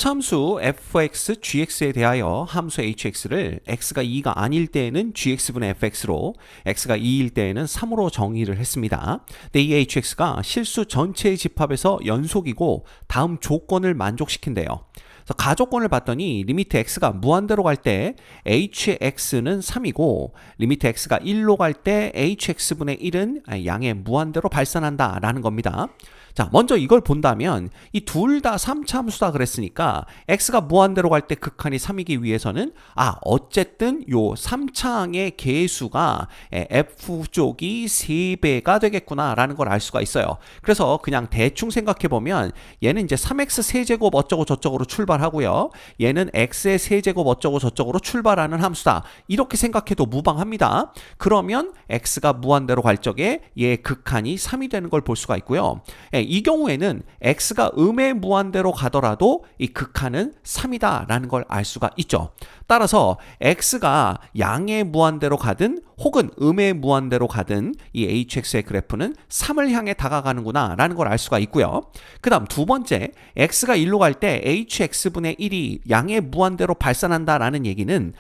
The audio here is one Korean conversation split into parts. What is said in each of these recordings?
함수 fx, gx에 대하여 함수 hx를 x가 2가 아닐 때에는 gx분의 fx로 x가 2일 때에는 3으로 정의를 했습니다. 근데 이 hx가 실수 전체의 집합에서 연속이고 다음 조건을 만족시킨대요. 그래서 가조건을 봤더니 리미트 x가 무한대로 갈 때 hx는 3이고 리미트 x가 1로 갈 때 hx분의 1은 양의 무한대로 발산한다 라는 겁니다. 자, 먼저 이걸 본다면 이 둘 다 3차 함수다 그랬으니까 x가 무한대로 갈 때 극한이 3이기 위해서는 어쨌든 요 3차항의 개수가 f쪽이 3배가 되겠구나 라는 걸 알 수가 있어요. 그래서 그냥 대충 생각해 보면 얘는 이제 3x 세제곱 어쩌고 저쩌고로 출발하고요. 얘는 x의 세제곱 어쩌고 저쩌고로 출발하는 함수다. 이렇게 생각해도 무방합니다. 그러면 x가 무한대로 갈 적에 얘의 극한이 3이 되는 걸 볼 수가 있고요. 이 경우에는 x가 음의 무한대로 가더라도 이 극한은 3이다 라는 걸 알 수가 있죠. 따라서 x가 양의 무한대로 가든 혹은 음의 무한대로 가든 이 hx의 그래프는 3을 향해 다가가는구나 라는 걸 알 수가 있고요. 그 다음 두 번째, x가 1로 갈 때 hx분의 1이 양의 무한대로 발산한다 라는 얘기는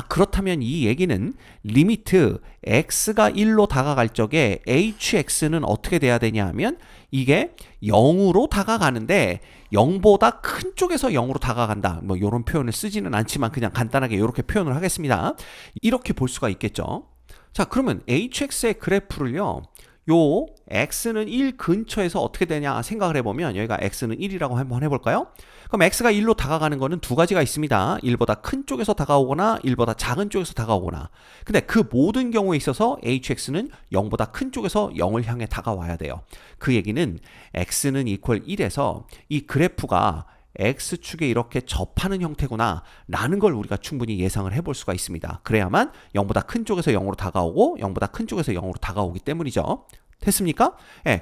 그렇다면 이 얘기는 리미트 x가 1로 다가갈 적에 hx는 어떻게 돼야 되냐 하면 이게 0으로 다가가는데 0보다 큰 쪽에서 0으로 다가간다. 뭐 이런 표현을 쓰지는 않지만 그냥 간단하게 이렇게 표현을 하겠습니다. 이렇게 볼 수가 있겠죠. 자, 그러면 hx의 그래프를요. 요 x는 1 근처에서 어떻게 되냐 생각을 해보면 여기가 x는 1이라고 한번 해볼까요? 그럼 x가 1로 다가가는 거는 두 가지가 있습니다. 1보다 큰 쪽에서 다가오거나 1보다 작은 쪽에서 다가오거나. 근데 그 모든 경우에 있어서 hx는 0보다 큰 쪽에서 0을 향해 다가와야 돼요. 그 얘기는 x는 이퀄 1에서 이 그래프가 X축에 이렇게 접하는 형태구나 라는 걸 우리가 충분히 예상을 해볼 수가 있습니다. 그래야만 0보다 큰 쪽에서 0으로 다가오고 0보다 큰 쪽에서 0으로 다가오기 때문이죠. 됐습니까?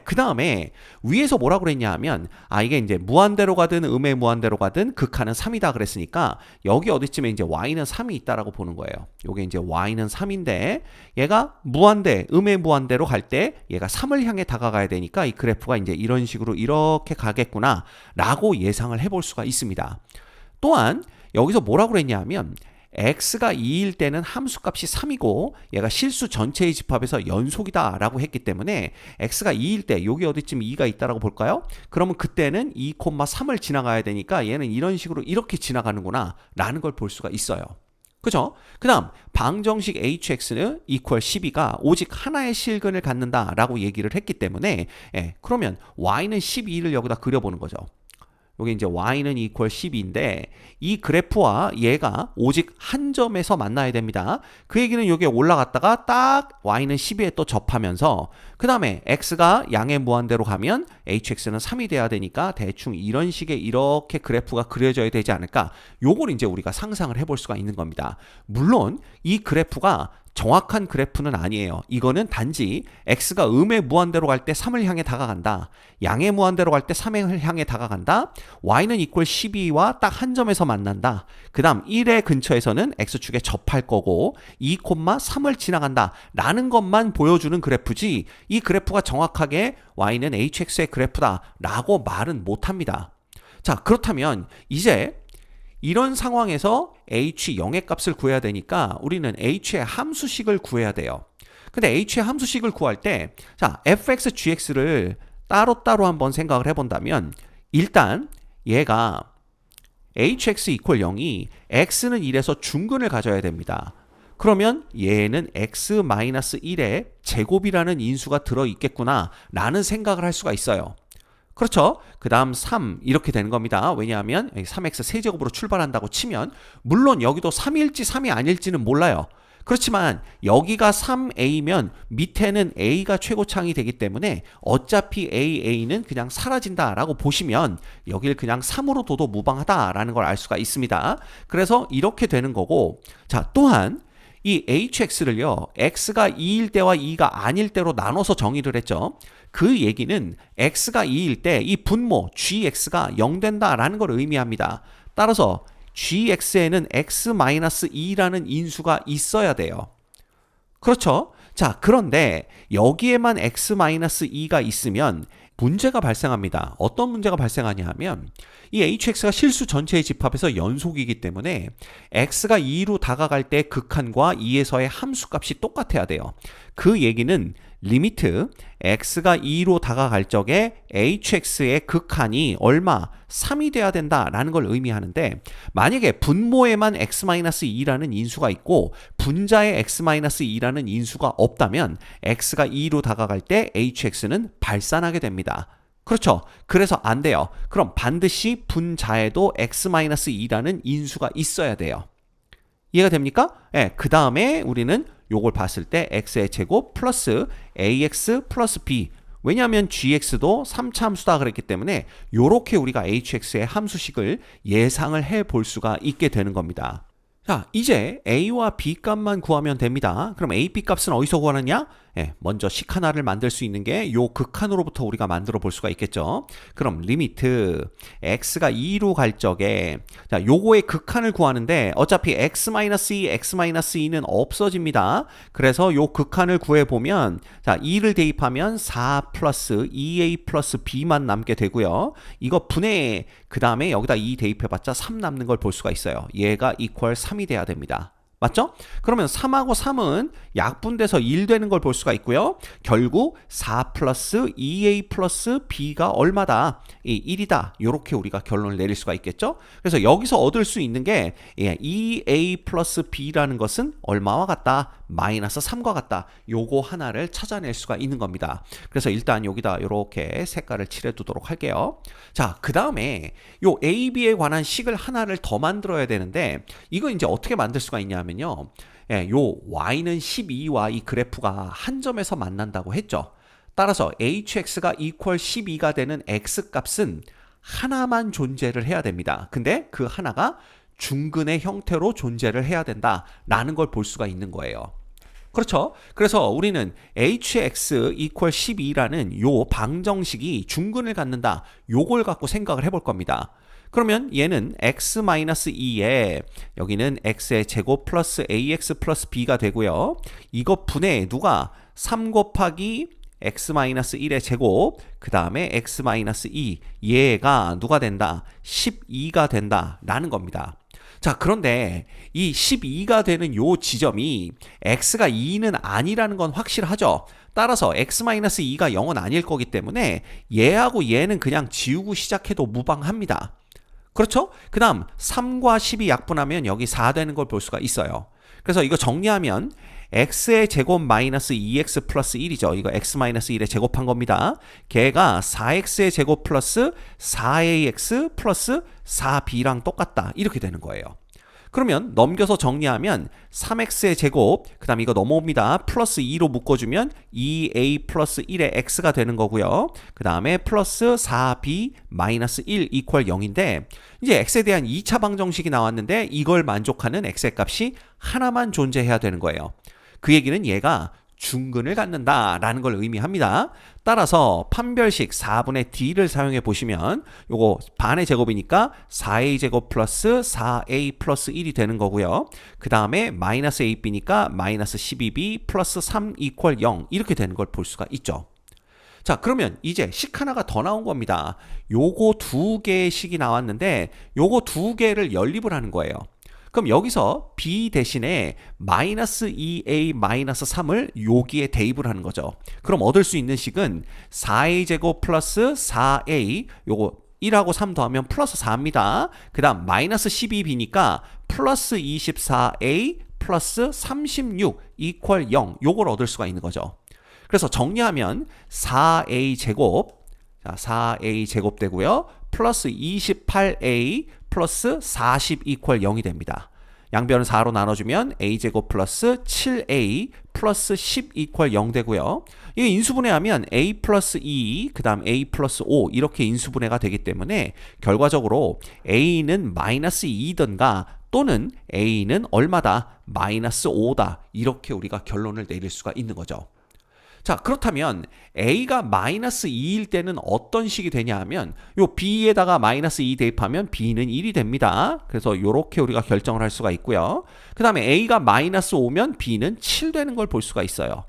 그 다음에 위에서 뭐라고 그랬냐 하면 이게 이제 무한대로 가든 음의 무한대로 가든 극한은 3이다 그랬으니까 여기 어디쯤에 이제 y는 3이 있다라고 보는 거예요. 요게 이제 y는 3인데 얘가 무한대, 음의 무한대로 갈 때 얘가 3을 향해 다가가야 되니까 이 그래프가 이제 이런 식으로 이렇게 가겠구나 라고 예상을 해볼 수가 있습니다. 또한 여기서 뭐라고 그랬냐 하면 x가 2일 때는 함수값이 3이고 얘가 실수 전체의 집합에서 연속이다 라고 했기 때문에 x가 2일 때 여기 어디쯤 2가 있다라고 볼까요? 그러면 그때는 2,3을 지나가야 되니까 얘는 이런 식으로 이렇게 지나가는구나 라는 걸 볼 수가 있어요. 그죠? 그 다음 방정식 hx는 equal 12가 오직 하나의 실근을 갖는다 라고 얘기를 했기 때문에 그러면 y는 12를 여기다 그려보는 거죠. 여기 이제 y는 equal 12인데 이 그래프와 얘가 오직 한 점에서 만나야 됩니다. 그 얘기는 여기에 올라갔다가 딱 y는 12에 또 접하면서 그 다음에 x가 양의 무한대로 가면 hx는 3이 돼야 되니까 대충 이런 식의 이렇게 그래프가 그려져야 되지 않을까. 요걸 이제 우리가 상상을 해볼 수가 있는 겁니다. 물론 이 그래프가 정확한 그래프는 아니에요. 이거는 단지 x가 음의 무한대로 갈 때 3을 향해 다가간다. 양의 무한대로 갈 때 3을 향해 다가간다. y는 equal 12와 딱 한 점에서 만난다. 그 다음 1의 근처에서는 x축에 접할 거고 2,3을 지나간다. 라는 것만 보여주는 그래프지 이 그래프가 정확하게 y는 hx의 그래프다. 라고 말은 못합니다. 자, 그렇다면 이제 이런 상황에서 h 0의 값을 구해야 되니까 우리는 h의 함수식을 구해야 돼요. 근데 h의 함수식을 구할 때 fx, gx를 따로따로 한번 생각을 해본다면 일단 얘가 hx equal 0이 x는 1에서 중근을 가져야 됩니다. 그러면 얘는 x-1의 제곱이라는 인수가 들어있겠구나 라는 생각을 할 수가 있어요. 그렇죠. 그 다음 3 이렇게 되는 겁니다. 왜냐하면 3x 세제곱으로 출발한다고 치면 물론 여기도 3일지 3이 아닐지는 몰라요. 그렇지만 여기가 3a면 밑에는 a가 최고창이 되기 때문에 어차피 a는 그냥 사라진다라고 보시면 여길 그냥 3으로 둬도 무방하다라는 걸 알 수가 있습니다. 그래서 이렇게 되는 거고 자 또한 이 hx를요 x가 2일 때와 2가 아닐 때로 나눠서 정의를 했죠. 그 얘기는 x가 2일 때 이 분모 gx가 0 된다라는 걸 의미합니다. 따라서 gx에는 x-2라는 인수가 있어야 돼요. 그렇죠? 자, 그런데 여기에만 x-2가 있으면 문제가 발생합니다. 어떤 문제가 발생하냐 하면 이 hx가 실수 전체의 집합에서 연속이기 때문에 x가 2로 다가갈 때 극한과 2에서의 함수값이 똑같아야 돼요. 그 얘기는 리미트 x가 2로 다가갈 적에 hx의 극한이 얼마? 3이 돼야 된다라는 걸 의미하는데 만약에 분모에만 x-2라는 인수가 있고 분자에 x-2라는 인수가 없다면 x가 2로 다가갈 때 hx는 발산하게 됩니다. 그렇죠. 그래서 안 돼요. 그럼 반드시 분자에도 x-2라는 인수가 있어야 돼요. 이해가 됩니까? 네, 그 다음에 우리는 요걸 봤을 때 x의 제곱 플러스 ax 플러스 b, 왜냐하면 gx도 3차 함수다 그랬기 때문에 요렇게 우리가 hx의 함수식을 예상을 해 볼 수가 있게 되는 겁니다. 자, 이제 a와 b 값만 구하면 됩니다. 그럼 a, b 값은 어디서 구하느냐? 먼저 식 하나를 만들 수 있는 게 요 극한으로부터 우리가 만들어 볼 수가 있겠죠. 그럼 리미트 x가 2로 갈 적에 자, 요거의 극한을 구하는데 어차피 x-2, x-2는 없어집니다. 그래서 요 극한을 구해보면 자, 2를 대입하면 4 플러스 2a 플러스 b만 남게 되고요. 이거 분해 그 다음에 여기다 2 대입해봤자 3 남는 걸 볼 수가 있어요. 얘가 이퀄 3이 돼야 됩니다. 맞죠? 그러면 3하고 3은 약분돼서 1 되는 걸 볼 수가 있고요. 결국 4 플러스 2a 플러스 b가 얼마다? 1이다. 이렇게 우리가 결론을 내릴 수가 있겠죠? 그래서 여기서 얻을 수 있는 게 2a 플러스 b라는 것은 얼마와 같다? 마이너스 3과 같다. 요거 하나를 찾아낼 수가 있는 겁니다. 그래서 일단 여기다 이렇게 색깔을 칠해 두도록 할게요. 자, 그 다음에 요 a, b에 관한 식을 하나를 더 만들어야 되는데 이거 이제 어떻게 만들 수가 있냐면요. 요 y는 12와 이 그래프가 한 점에서 만난다고 했죠. 따라서 hx가 equal 12가 되는 x값은 하나만 존재를 해야 됩니다. 근데 그 하나가 중근의 형태로 존재를 해야 된다라는 걸 볼 수가 있는 거예요. 그렇죠? 그래서 우리는 hx equal 12라는 요 방정식이 중근을 갖는다. 요걸 갖고 생각을 해볼 겁니다. 그러면 얘는 x-2에 여기는 x의 제곱 플러스 ax 플러스 b가 되고요. 이거 분해 누가 3 곱하기 x-1의 제곱 그 다음에 x-2 얘가 누가 된다? 12가 된다라는 겁니다. 자, 그런데 이 12가 되는 요 지점이 x가 2는 아니라는 건 확실하죠. 따라서 x-2가 0은 아닐 거기 때문에 얘하고 얘는 그냥 지우고 시작해도 무방합니다. 그렇죠? 그 다음 3과 10이 약분하면 여기 4 되는 걸 볼 수가 있어요. 그래서 이거 정리하면 x의 제곱 마이너스 2x 플러스 1이죠. 이거 x-1에 제곱한 겁니다. 걔가 4x의 제곱 플러스 4ax 플러스 4b랑 똑같다. 이렇게 되는 거예요. 그러면 넘겨서 정리하면 3x의 제곱, 그 다음 이거 넘어옵니다. 플러스 2로 묶어주면 2a 플러스 1의 x가 되는 거고요. 그 다음에 플러스 4b 마이너스 1 이퀄 0인데 이제 x에 대한 2차 방정식이 나왔는데 이걸 만족하는 x의 값이 하나만 존재해야 되는 거예요. 그 얘기는 얘가 중근을 갖는다라는 걸 의미합니다. 따라서 판별식 4분의 d를 사용해 보시면 요거 반의 제곱이니까 4a 제곱 플러스 4a 플러스 1이 되는 거고요. 그 다음에 마이너스 ab니까 마이너스 12b 플러스 3 이퀄 0 이렇게 되는 걸 볼 수가 있죠. 자, 그러면 이제 식 하나가 더 나온 겁니다. 요거 두 개의 식이 나왔는데 요거 두 개를 연립을 하는 거예요. 그럼 여기서 b 대신에 마이너스 2a 마이너스 3을 여기에 대입을 하는 거죠. 그럼 얻을 수 있는 식은 4a 제곱 플러스 4a 요거 1하고 3 더하면 플러스 4입니다. 그 다음 마이너스 12b니까 플러스 24a 플러스 36 이퀄 0 요걸 얻을 수가 있는 거죠. 그래서 정리하면 4a 제곱 자 4a 제곱 되고요. 플러스 28a 플러스 40 이퀄 0이 됩니다. 양변을 4로 나눠주면 a제곱 플러스 7a 플러스 10 이퀄 0 되고요. 이게 인수분해하면 a 플러스 2, 그 다음 a 플러스 5 이렇게 인수분해가 되기 때문에 결과적으로 a는 마이너스 2든가 또는 a는 얼마다? 마이너스 5다. 이렇게 우리가 결론을 내릴 수가 있는 거죠. 자, 그렇다면 a가 마이너스 2일 때는 어떤 식이 되냐 하면 요 b에다가 마이너스 2 대입하면 b는 1이 됩니다. 그래서 요렇게 우리가 결정을 할 수가 있고요. 그 다음에 a가 마이너스 5면 b는 7 되는 걸 볼 수가 있어요.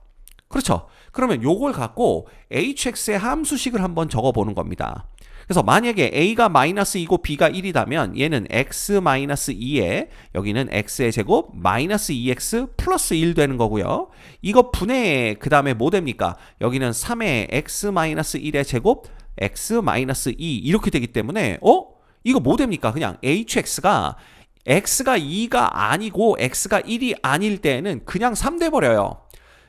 그렇죠. 그러면 요걸 갖고 hx의 함수식을 한번 적어보는 겁니다. 그래서 만약에 a가 마이너스 2고 b가 1이라면 얘는 x 마이너스 2에 여기는 x의 제곱 마이너스 2x 플러스 1 되는 거고요. 이거 분해 그 다음에 뭐 됩니까? 여기는 3의 x 마이너스 1의 제곱 x 마이너스 2 이렇게 되기 때문에 이거 뭐 됩니까? 그냥 hx가 x가 2가 아니고 x가 1이 아닐 때는 그냥 3 돼버려요.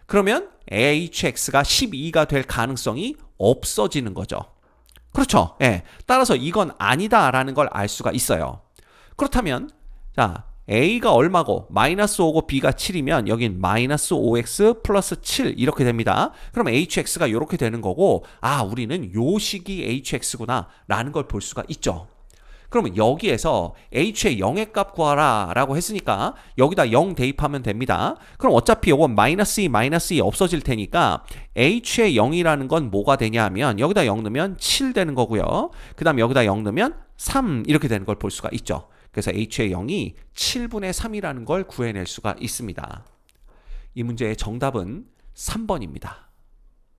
그러면 hx가 12가 될 가능성이 없어지는 거죠. 그렇죠. 예. 따라서 이건 아니다라는 걸 알 수가 있어요. 그렇다면 자 a가 얼마고 마이너스 5고 b가 7이면 여긴 마이너스 5x 플러스 7 이렇게 됩니다. 그럼 hx가 이렇게 되는 거고 우리는 요 식이 hx구나 라는 걸 볼 수가 있죠. 그러면 여기에서 h의 0의 값 구하라 라고 했으니까 여기다 0 대입하면 됩니다. 그럼 어차피 이건 마이너스 2 없어질 테니까 h의 0이라는 건 뭐가 되냐 하면 여기다 0 넣으면 7 되는 거고요. 그 다음 여기다 0 넣으면 3 이렇게 되는 걸 볼 수가 있죠. 그래서 h의 0이 7분의 3이라는 걸 구해낼 수가 있습니다. 이 문제의 정답은 3번입니다.